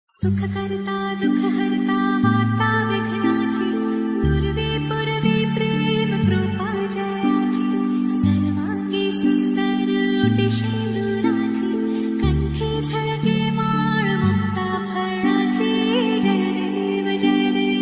सुख करता दुख हरता वार्ता विघ्नाची पूर्वे पूर्वे प्रेम कृपा जयाची सर्वांगी सुंदर उटिशेंदुराची कंठे झळके माळ मुक्ता फळाची जय देव जय देव।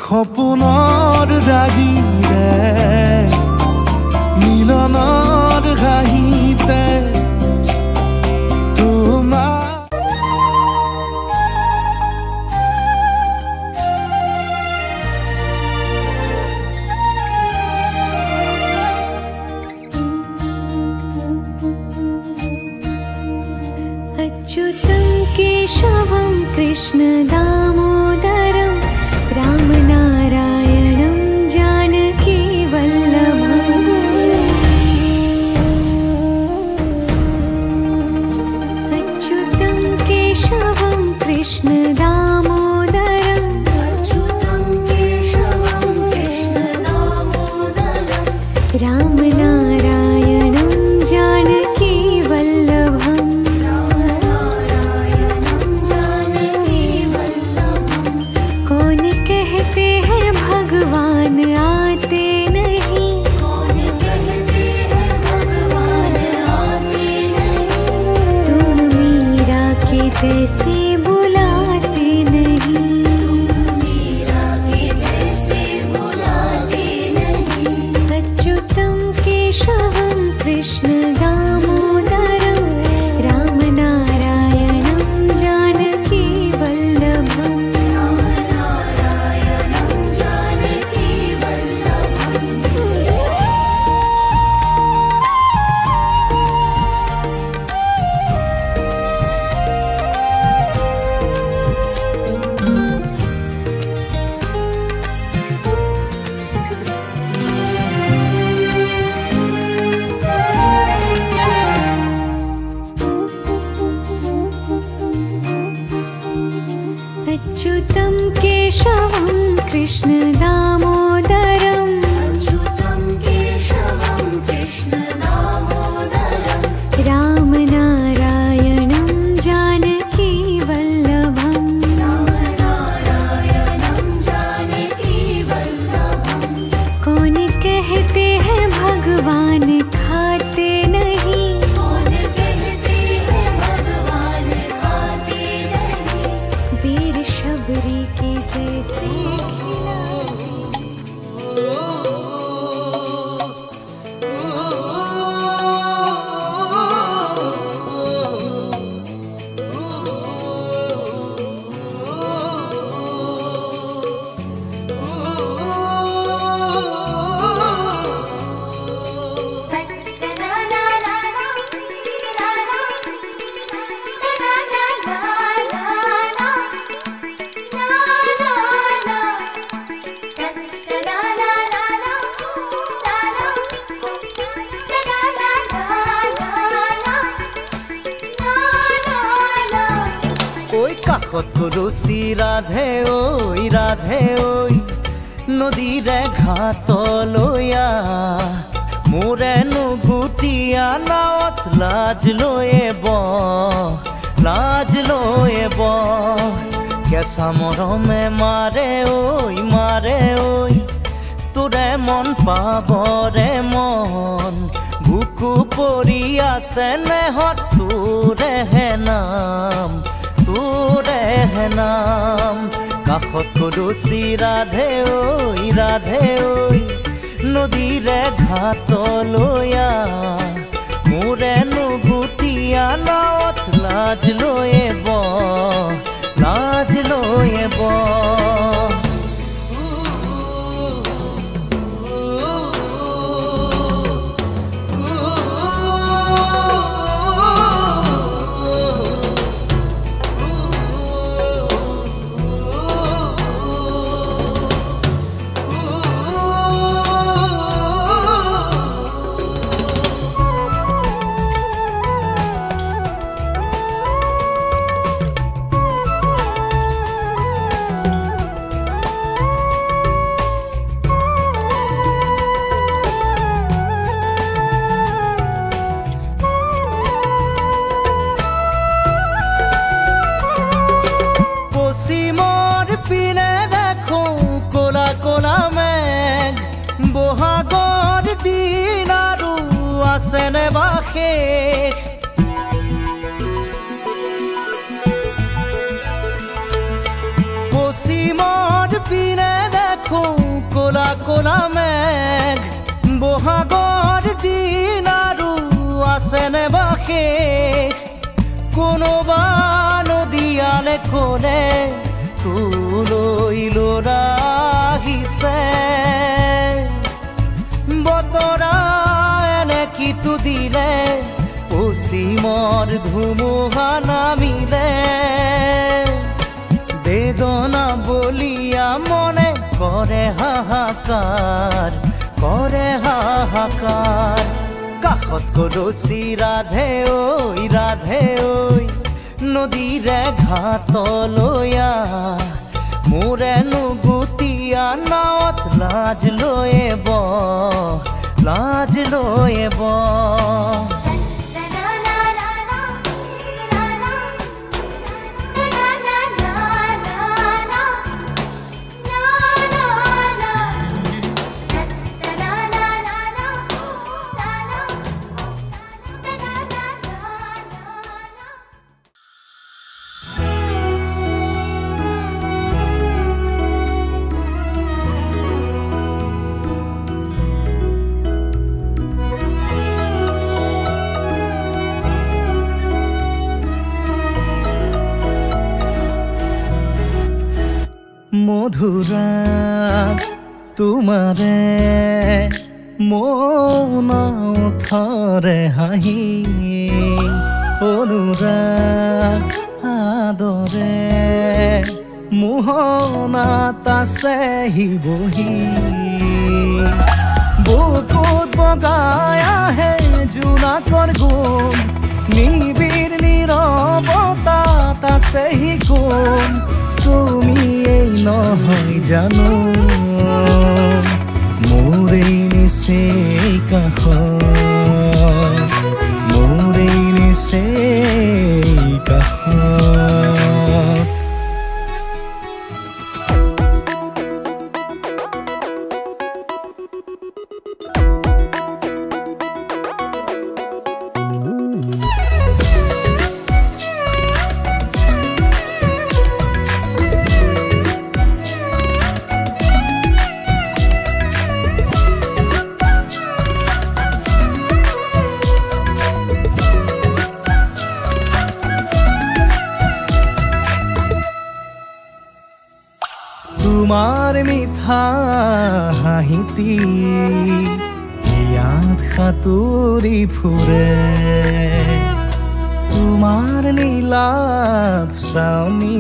সপোনৰ ৰাগীৰে মিলনৰ ঘাঁহিতে তোমাৰ अच्युतं केशवं कृष्ण दामोदरं रामनारायणं जानकी वल्लभम्। अच्युतं केशवं कृष्ण दामोदरं रामनारायणं जानकी वल्लभम्। कौन कहते हैं भगवान आते नहीं, कौन कहते हैं भगवान आते नहीं, तुम मीरा के जैसे बुलाते नहीं, तुम मीरा के जैसे बुलाते नहीं। अच्युतं केशवं कृष्ण दामोदरं रामनारायणं जानकी वल्लभम्। अच्युतं केशवं कृष्ण दामोदरं रामनारायणं जानकी वल्लभम्। कौन कहते हैं भगवान खाते नहीं, कौन कहते हैं भगवान खाते नहीं, वीर शबरी के जैसे রসি রাধে ওই নদীরে ঘাট লয়া মোরে নুগুতিয়া নাৱত লাজ লয়ে ব কেঁচা মৰমে মাৰে ঐ তোৰে মন পাবৰে মন বুকু পৰি আছে নেহত তোৰেহে নাম কাষত কলচি ৰাধে ঐ নদীৰে ঘাট লয়া মোৰে নুগুতিয়া নাৱত লাজ লয়ে ব পিনে দেখো কোলা কোলা মেঘ বহাগৰ দিন আৰু আছেনে বা শেষ পশ্চিমৰ পিনে দেখো কোলা কোলা মেঘ বহাগৰ দিন আৰু আছেনে বা শেষ কোনোবা নদীয়ালে খনে তোলৈ লৰা আহিছে বতৰা এনে কিটো দিলে পশ্চিমৰ ধুমুহা নামিলে বেদনা বলিয়া মনে কৰে হাহাকাৰ কাষত কলচি ৰাধে ঐ নদীৰে ঘাটলৈ মোৰে নুগুতীয়া নাৱত লাজ লৈয়ে মধুৰা তোমাৰে মন উঠৰে হাঁহি অনুৰাগ আদৰে মোহনাত আছেহি বহি বুকুত বগাই আহে জোনাকৰ গুণ নিবিড় নীৰৱতাত আছেহি কোন তুমি এই নহয় জানো মোৰে নিচেই কাষত মোৰে নিচেই কাষত তোমাৰ মিঠা হাঁহিটি ইয়াত সাঁতুৰি ফুৰে তোমাৰ নীলাভ চাউনি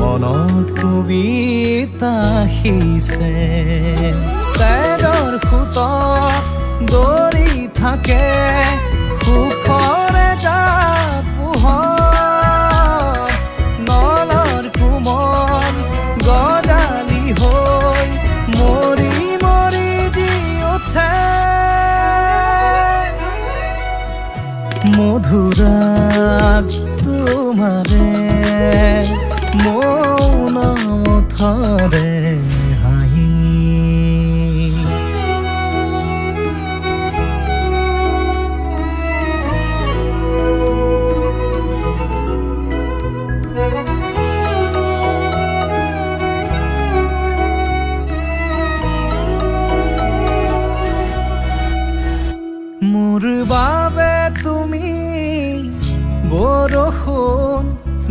মনত কবিতা সিঁচে তেজৰ সোঁতত দৌৰি থাকে সুখৰে জাত পোহৰ নলৰ কোমল গজালি হৈ মৰি মৰি জি উঠে মধুৰাগ তোমাৰে মন উঠৰে হাঁহি মোৰ বাবে তুমি বৰষুণ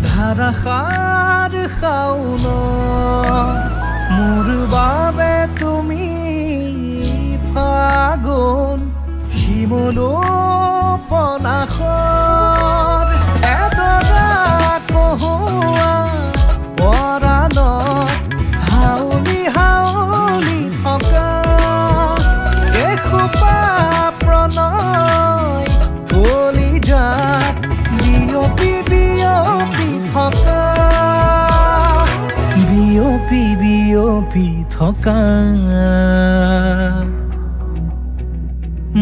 ধাৰাসাৰ শাওন মোৰ বাবে তুমি ফাগুন শিমলু পলাশৰ এডৰা কহুৱা পৰাণত হাউলি হাউলি থকা এসোপা প্ৰণয় কলিজাত বিয়পি বিয়পি থকা বিয়পি বিয়পি থকা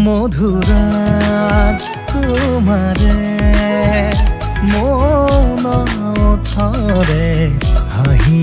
মধুৰাগ তোমাৰে মন উঠৰে হাঁহি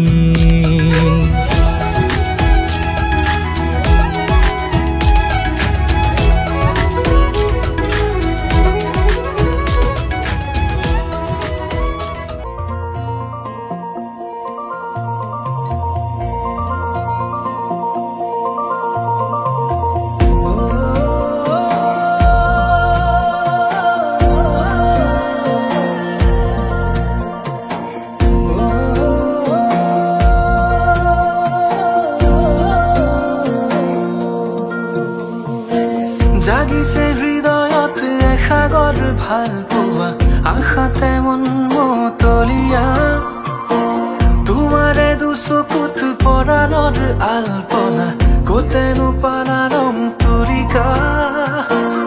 জাগিছে হৃদয়ত এসাগৰ ভাল পোৱা আশাতে মন মতলীয়া তোমাৰে দুচকুত পৰাণৰ আলপনা কতেনো পালাৰম তুলিকা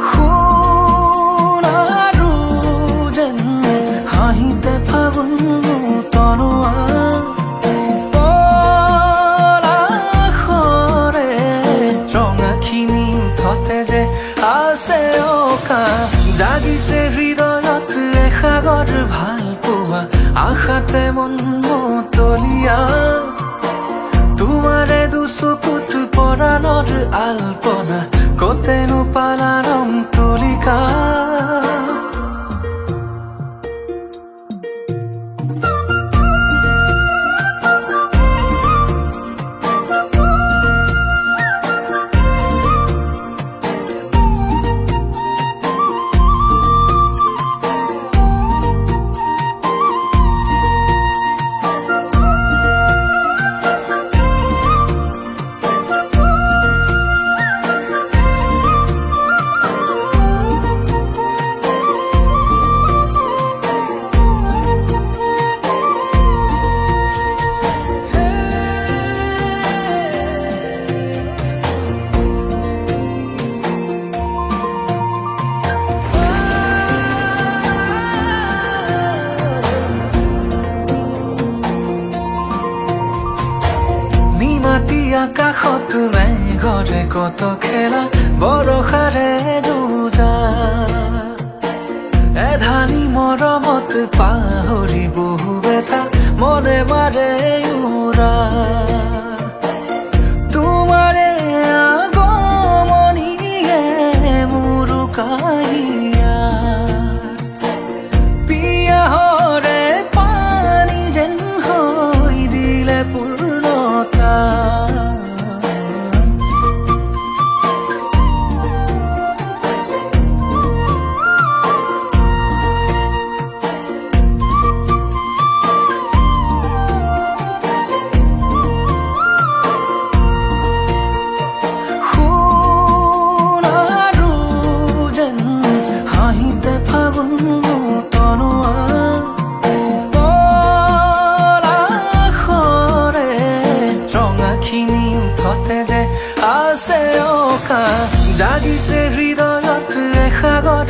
সোণাৰু যেন হাঁহিতে ফাগুন তনোৱা পলাশৰে ৰঙাখিনি থতে যে আছে অকা জাগিছে হৃদয়ত এসাগৰ ভাল পোৱা আশাতে মন মতলীয়া তোমাৰে দুচকুত পৰাণৰ আলপনা কতেনো পালাৰম তুলিকা আকাশত মেঘৰে কত খেলা বৰষাৰে যুঁজা এধানি মৰমত পাহৰি বহু বেথা মনে মাৰে উৰা তোমাৰে আগমনিয়ে মোৰো কাহিয়া পিয়াহৰে পানী যেন হৈ দিলে পূৰ্ণতা আছে অকা জাগিছে হৃদয়ত এসাগৰ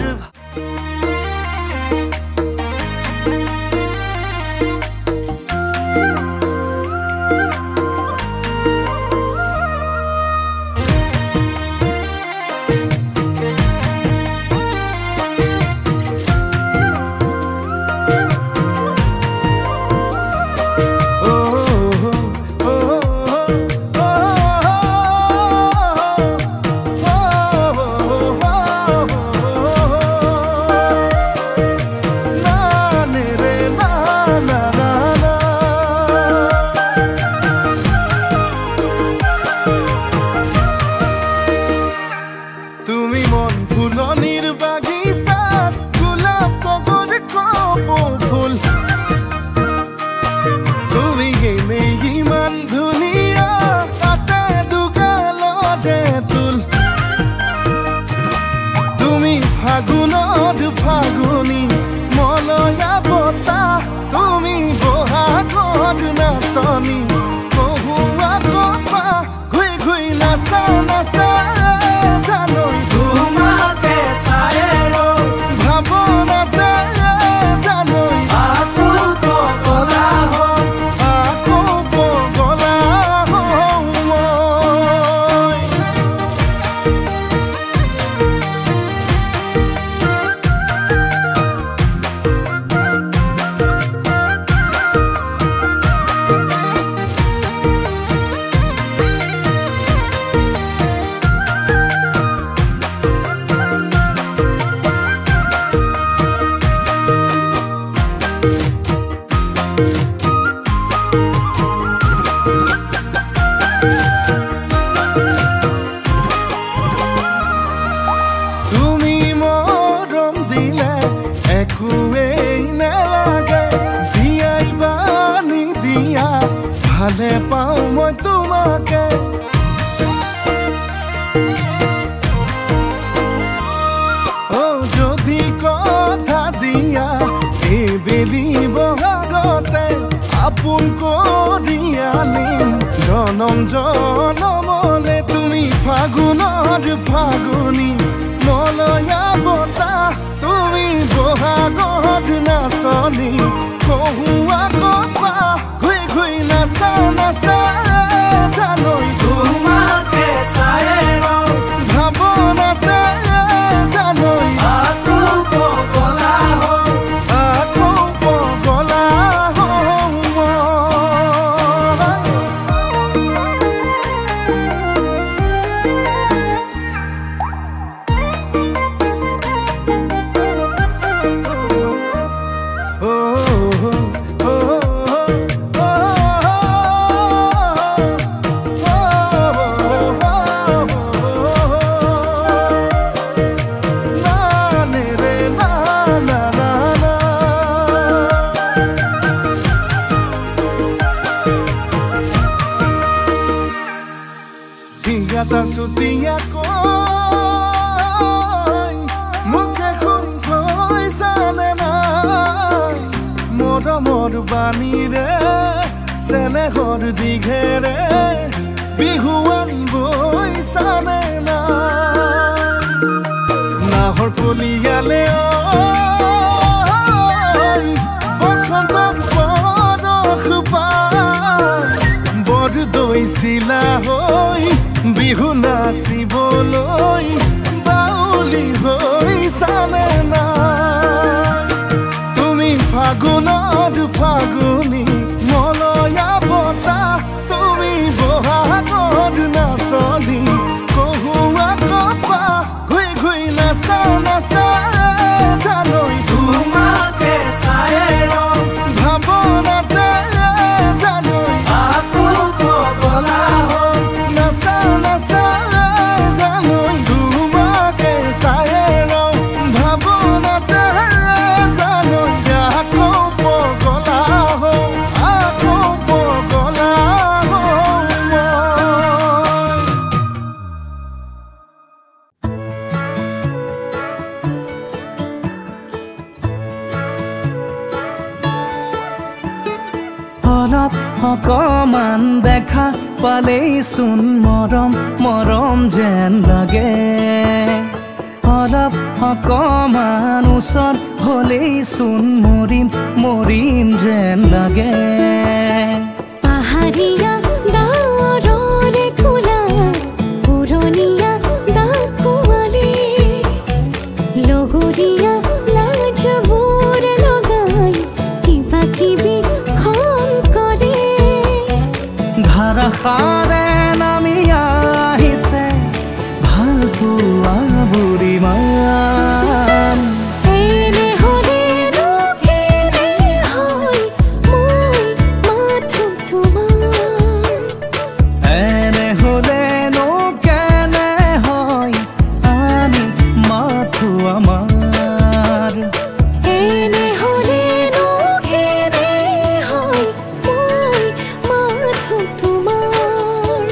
ফাগুনি মলয়া বতাহ তুমি বহাগৰ নাচনি কহুৱা কপা ঘুই ঘুই নাচা নাচা জানৈ তোমাকে চাই ভাৱনাতে জানৈ আকৌ পগলা তুমি মৰম দিলে একোৱেই নালাগে দিয়াই বানি দিয়া ভালে পাওঁ মই তোমাকে যদি কথা দিয়া এইবেলি বহাগতে আপোন কৰি আনিম জনম জনমলে তুমি ফাগুনৰ ফাগুনী মলয়া বতাহ তুমি বহাগত নাচনী কহুৱা কপা ঘুই ঘুই নাচা নাচা জানৈ তোমাকে চাই ভাৱনাতে জানৈ আকৌ পগলা চুতীয়াকৈ মুখে শুনকৈ জানে নাই মৰমৰ বাণীৰে চেনেহৰ দীঘেৰে বিহুৱান বৈ জানে নাই নাহৰ কলিয়ালে বসন্তৰ বৰষ পাই বৰ দৈছিলা হৈ বিহু নাচিবলৈ বাউলি হৈ জানে নাই তুমি ফাগুনৰ ফাগুনী মলয়া বতাহ তুমি বহাগত নাচনী কহুৱা কপা ঘুই ঘুই নাচা নাচা জানৈ তোমাকে চাই ভাৱনাতে জানৈ আকৌ পগলা অকমান দেখা পালেই চোন মৰম মৰম যেন লাগে অলপ অকমান ওচৰ হলেই চোন মৰিম মৰিম যেন লাগে পাহাৰীয়া ডাৱৰৰে কোলা পুৰণীয়া ডাকুৱালী লগৰীয়া লাজবোৰ লগাই কিবা কিবি ধাৰাসাৰে নামি আহিছে ভাল পোৱা বুঢ়ীমান এনে হ'লেনো কেনে হয় মই মাথো তোমাৰ এনে হ'লেনো কেনে হয় আমি মাথো আমাৰ এনে হ'লেনো কেনে হয় মই মাথো তোমাৰ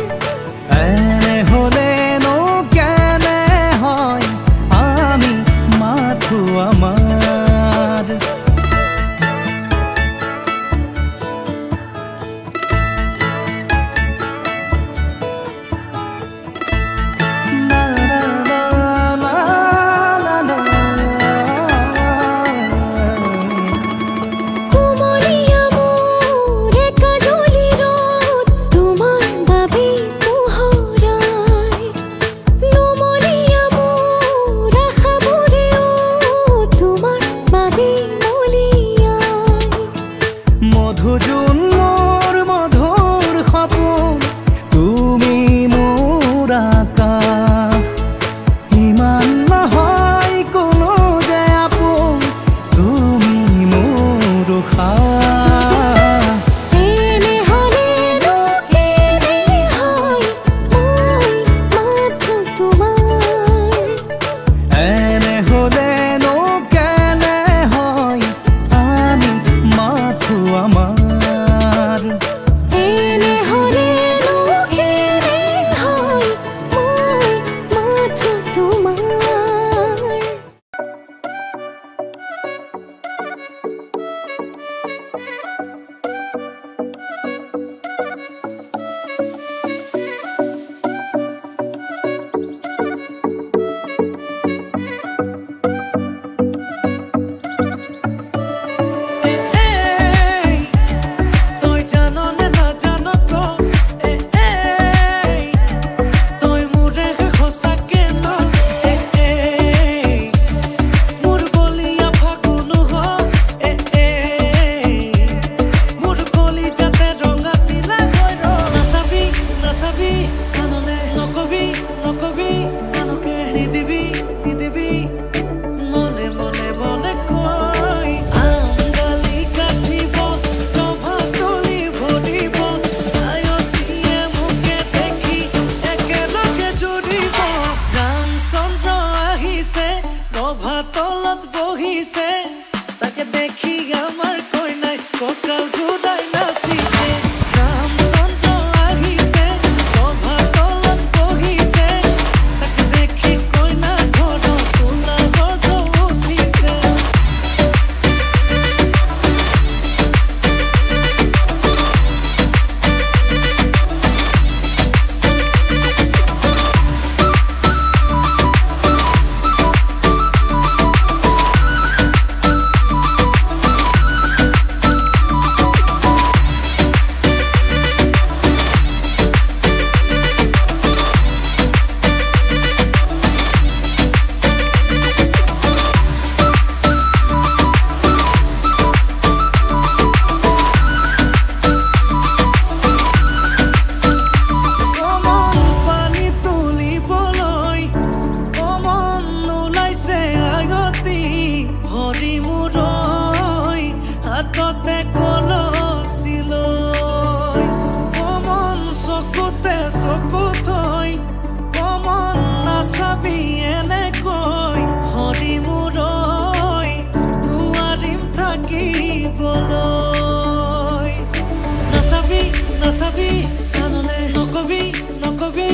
নাচাবি কাণলে নকবি নকবি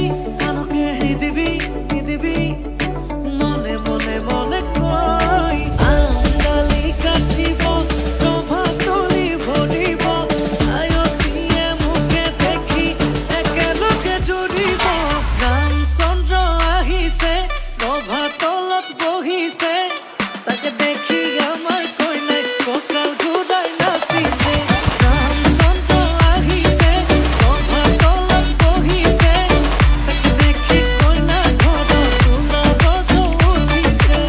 আনকে নিদিবি নিদিবি মনে মনে মনে কৈ আঙালি কাটিব ৰভা তলি ভৰিব আয়তীয়ে মুখে দেখি একেলগে জুৰিব ৰামচন্দ্ৰ আহিছে ৰভা তলত বহিছে তাকে দেখি আমাৰ কইনাই কঁকাল ঘূৰাই নাচিছে ৰামচন্দ্ৰ আহিছে ৰভা তলত বহিছে তাকে দেখি কইনা ঘৰত তুলগত উঠিছে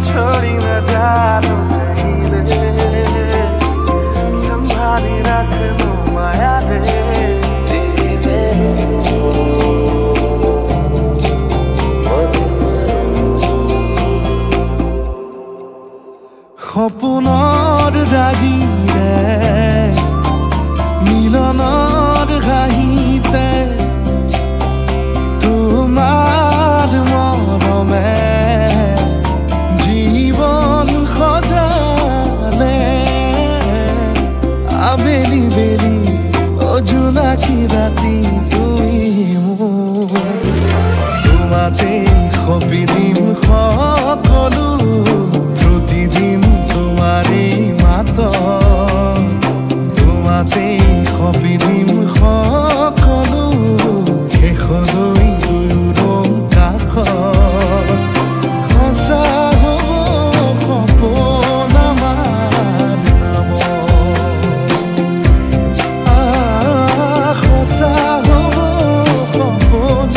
छोड़ी न जा तू कहीं ले संभाली रख दो माया रे সপোনৰ ৰাগীৰে মিলনৰ ঘাঁহিতে তোমাৰ মৰমে জীৱন সজালে আবেলি বেলি অজোনাকি ৰাতি তুমি মোৰ তোমাতে সপিদিম সকলো প্ৰতিদিন তোমাৰে মাত তোমাতে সপিদিম সকলো শেষলৈ দুয়োৰং কাষত সঁচা হ'ব সপোন আমাৰ নামত সঁচা হ'ব সপোন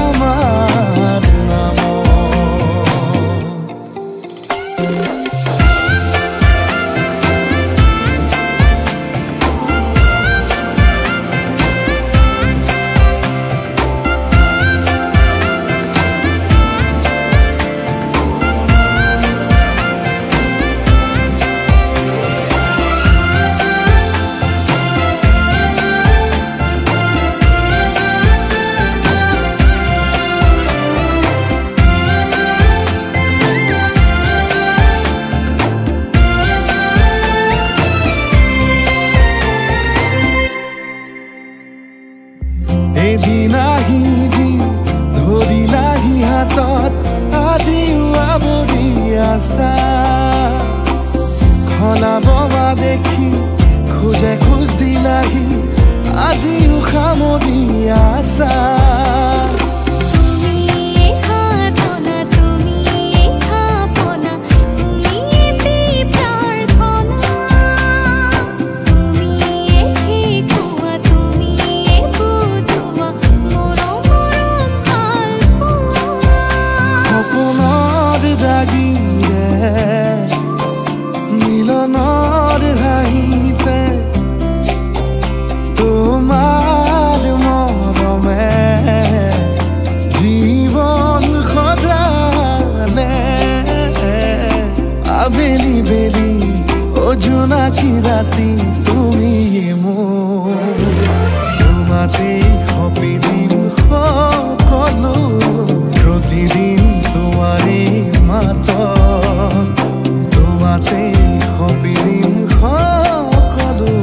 আমাৰ নামত এদিন আহিবি ধৰিলাহি হাতত আজিও আৱৰি আছা খলাব বা দেখি খোজে খোজ দিলাহি আজিও সামৰি আছা তুমি খাতনা তুমি খাপনা তুমি এতি প্ৰাৰ্থনা তুমি শিকোৱা তুমি বুজোৱা মৰম মৰম ভাল পোৱা সপোনৰ দাগীৰে মিলনৰ হাঁহিতে তোমাৰ মৰমে জীৱন সজালে আবেলি বেলি অজোনাকি ৰাতি তুমি মোৰ তোমাতে সপিদিম সকলো প্ৰতিদিন তোমাৰে মাত তোমাতে সপিদিম সকলো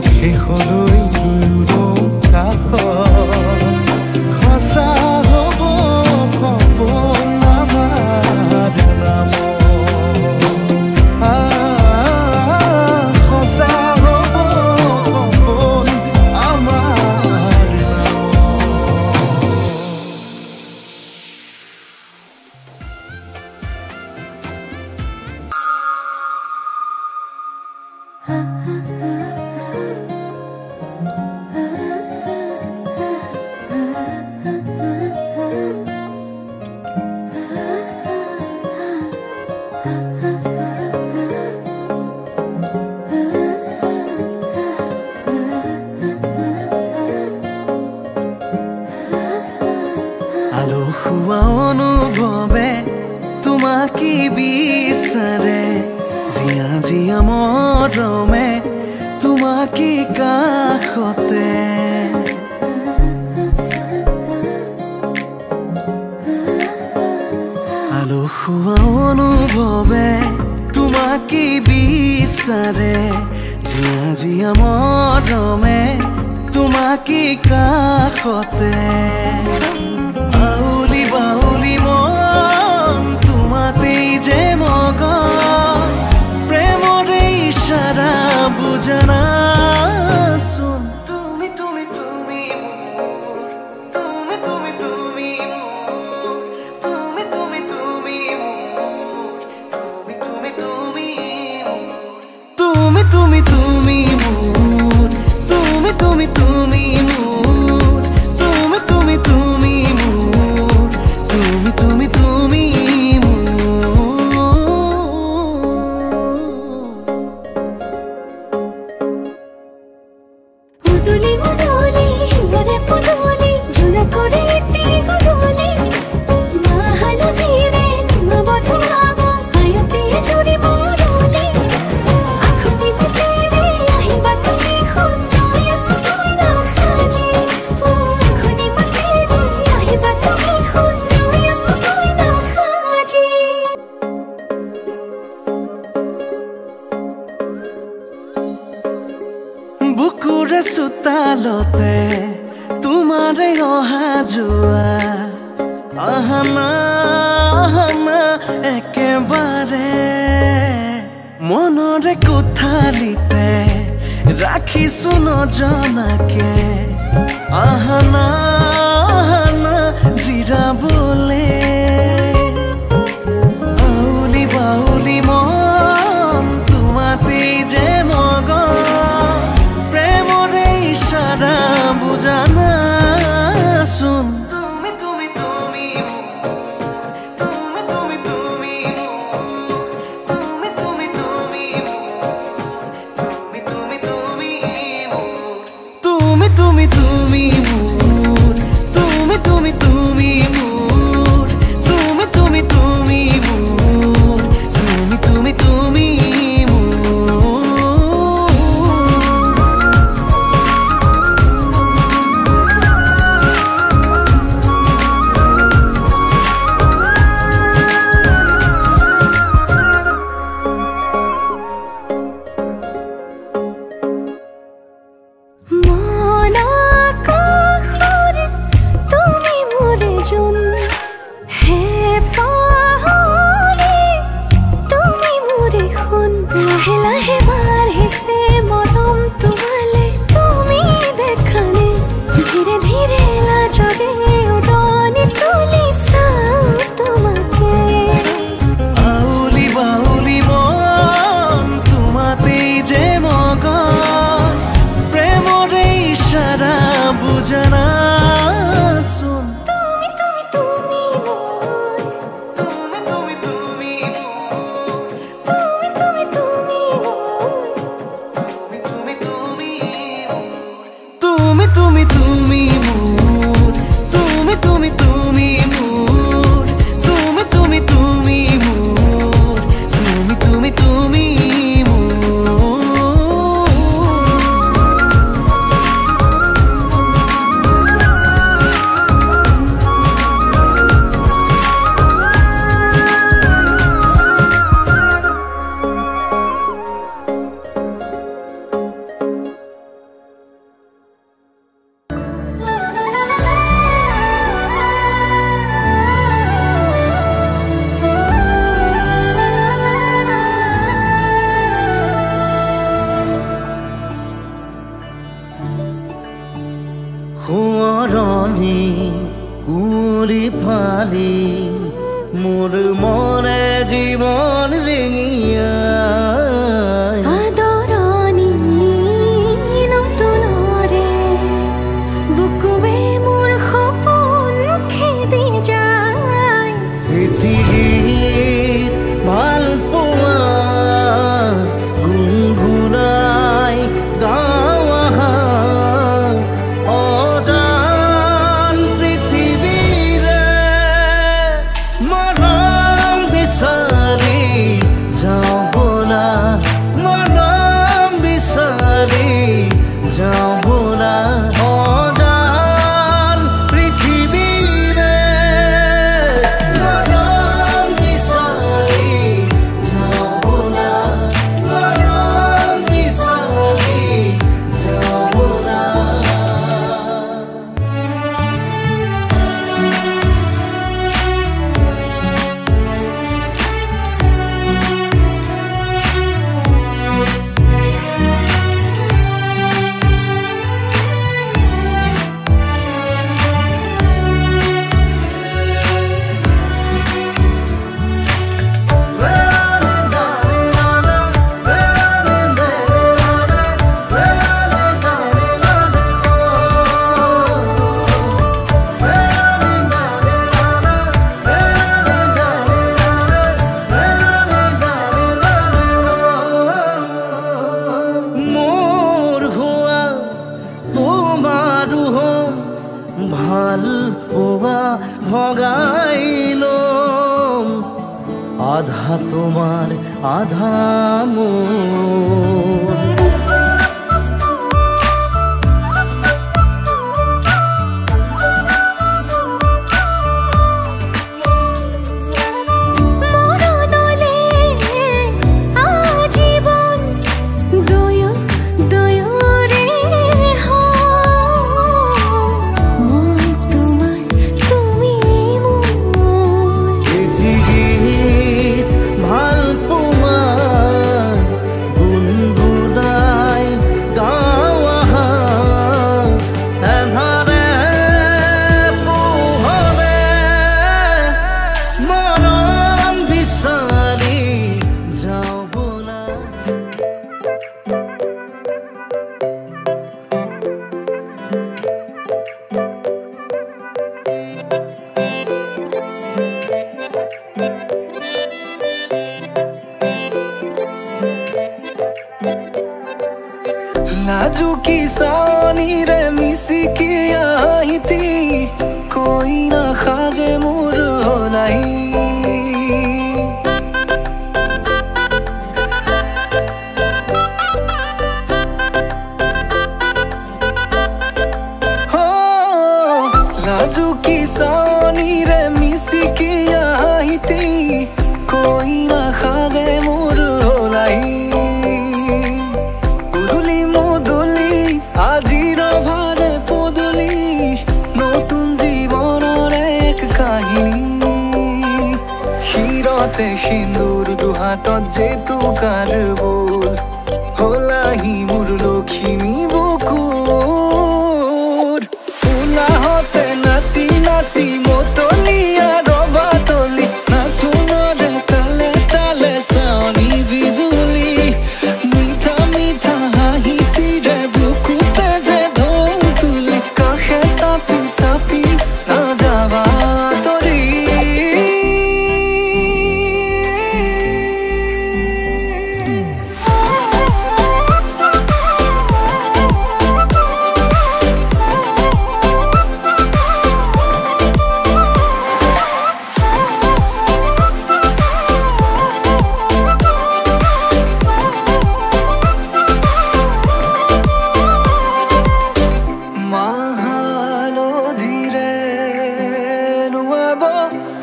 শেষলৈ দুয়োৰং কাষত সঁচা হ'ব সপোন আমাৰ নামত সঁচা হ'ব আলসুৱা অনুভৱে তোমাকে বিচাৰে জিয়া জিয়া মৰমে তোমাকে কাষতে আলসুৱা অনুভৱে তোমাকে বিচাৰে জিয়া জিয়া মৰমে তোমাকে কাষতে আউলি বাউলি মন তোমাতেই যে মগন প্ৰেমৰে ইশাৰা বুজনা শুন তুমি তুমি তুমি মোৰ তুমি তুমি তুমি মোৰ তুমি তুমি তুমি মোৰ তুমি তুমি তুমি মোৰ তুমি তুমি তুমি মোৰ তুমি তুমি তুমি মোৰ তুমি তুমি তুমি মোৰ তুমি তুমি তুমি উদুলি উদুলি হিয়ারে পুদুলি ঝুনা করে ইতি গুদুলি মা হালো ধীরে মা বধুরাব হায়তে জুড়ি মরুলি আখনি মতেরে আহিবা তুমি খুন্নয় সতই না খাজি ও আখনি মতেরে আহিবা তুমি খুন্নয় সতই না খাজি বুকুৰে চোতালতে তোমাৰে অহা যোৱা আহানা আহানা একেবাৰে মনৰে কোঠালিতে ৰাখিছো নজনাকে আহানা আহানা জিৰাবলে আউলি বাউলি মন তোমাতেই যে মগন প্ৰেমৰে ইশাৰা বুজানা শুন তুমি তুমি তুমি তুমি তুমি তুমি তুমি তুমি তুমি তুমি তুমি তুমি তুমি তুমি তুমি মোৰ তুমি তুমি তুমি মোৰ তুমি তুমি তুমি মোৰ তুমি তুমি তুমি মন আকাশৰে তুমি মোৰে জোন হে পাহৰি তুমি মোৰে সোণ লাহে লাহে বাঢ়িছে মৰম তোমালে তুমি দেখানে ধীৰে ধীৰে লাজৰে উৰণি তুলি চাওঁ তোমাকে আউলি বাউলি মন তোমাতেই যে মগন প্ৰেমৰে ইশাৰা বুজনা শুন তুমি তুমি তুমি মোৰ তুমি তুমি তুমি তুমি তুমি তুমি মোৰ তুমি তুমি তুমি মোৰ তুমি তুমি তুমি মোৰ তুমি তুমি তুমি মোৰ তুমি তুমি তুমি মোৰ সোঁৱৰণি কুঁৱলী ফালি মোৰ মনে জীৱন ৰিঙিয়াই আদৰণি নতুনৰে বুকুৱে মোৰ সপোন খেদি যায় এটি গীত ভাল পোৱা গুণগুণাই গাওঁ আহা অজান পৃথিৱীৰে বা ভগাইল আধা তোমার আধা মোর नाजुकी सानी रे मिसिकी आईती कोई ना खाजे मोर नहीं हो नाजुकी सानी रे मिसिकी आईती कोई ना खाजे मोर नहीं আজির ভারে পদলি নতুন জীবনের এক কাহিনী শিরতে সিন্দুর দুহাতত যেতু কার বল হলাহি মোর লক্ষ্মী বুকুর উলাহতে নাচি নাচি মতলিয়া রবা তলি নাচুনরে তালে তালে সানি বিজুলি মিঠা মিঠা হাহি তীরে সাপি না যাবা তরি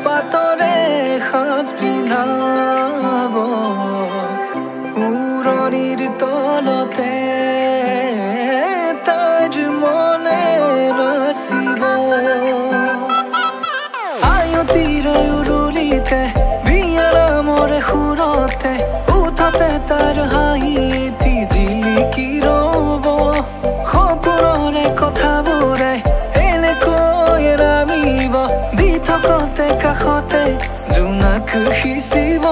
পাতরে সাজ পিন্ধাব উৰণিৰ তলতে তাইৰ মনে ৰচিব আয়তিৰে উৰুলিতে বিয়াৰ মৰে সুৰতে উঠাতে তাৰ হাঁহি এটি জিলিকি ৰব সপোনৰে কথাবোৰে এনেকৈ ৰামিব থকতে কাষতে জোনাক সিঁচিব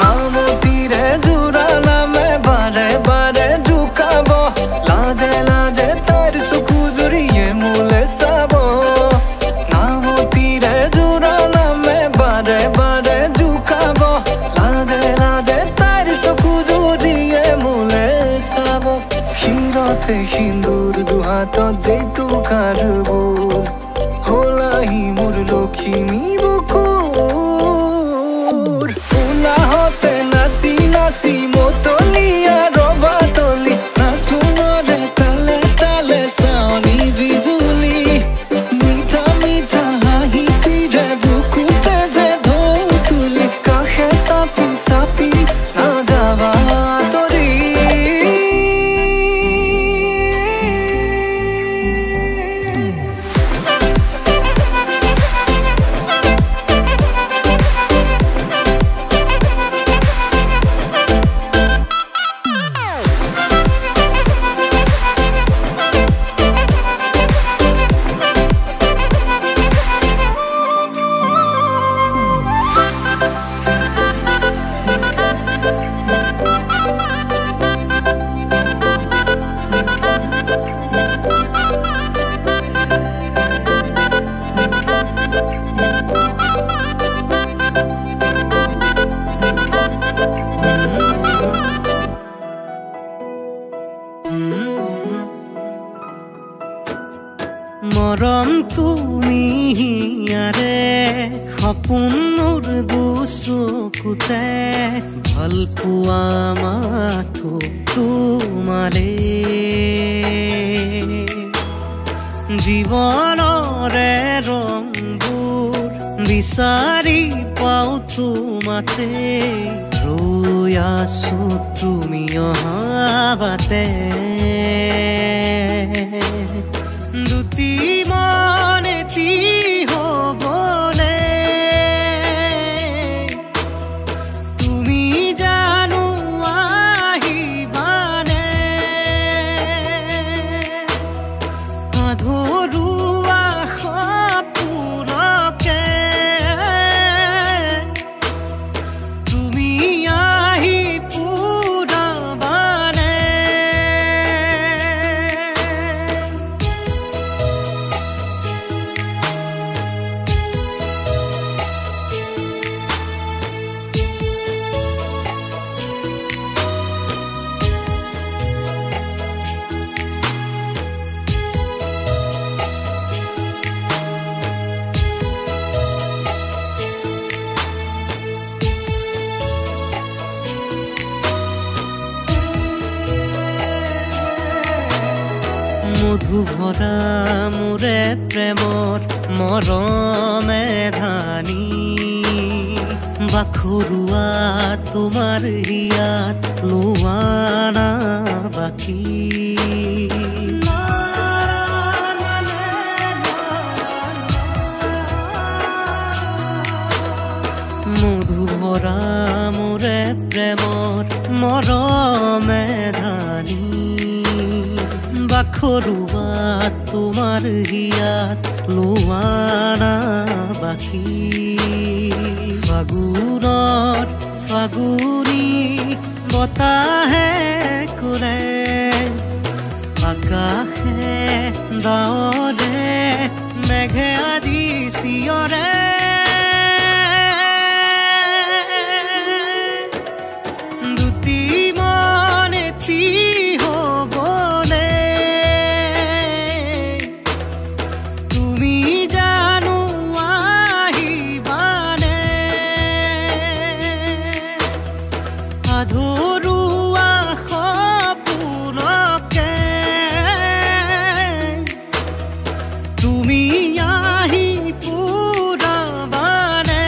নামতিৰে জোৰা নামে বাৰে বাৰে জোকাব লাজে লাজে তাইৰ চকু জুৰিয়ে মোলে চাব নামতিৰে জোৰা নামে বাৰে বাৰে জোকাব লাজে লাজে তাইৰ চকু জুৰিয়ে মোলে চাব শিৰতে সিন্দুৰ দুহাতত যেইটো কাৰ বল হলাহি মোর লক্ষ্মী বুকুর উলাহতে নাচি নাচি মতলিয়া রবা তলি নাচুনরে তালে তালে সানি বিজুলি মিঠা মিঠা হাহি তীরে বুকুতে যে ঢৌ তুলি কাষে চাপি চাপি না যাবা তৰি সপোন মোৰ দুচকুতে ভাল পোৱা মাথো তোমাৰে জীৱনৰে ৰংবোৰ বিচাৰি পাওঁ তোমাতে ৰৈ আছো তুমি অহা বাটে দুটি মন এটি হ'বনে তুমি জানো আহিবানে আধৰুৱা সপোনকে তুমি আহি পুৰাবানে মধু ভৰা মোৰে প্ৰেমৰ মৰমে ধানী বাখৰুৱা তোমাৰ হিয়াত লোৱা না বাকী মধু ভৰা মোৰে প্ৰেমৰ মৰমে ধানী বাখৰুৱা তোমাৰ হিয়াত লোৱা না বাকী ফাগুনৰ ফাগুনী বতাহে কোলে আকাশে ডাৱৰে মেঘে আজি চিঞৰে দুটি মন এটি হ'বনে তুমি জানো আহিবানে আধৰুৱা সপোনকে তুমি আহি পুৰাবানে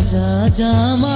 जा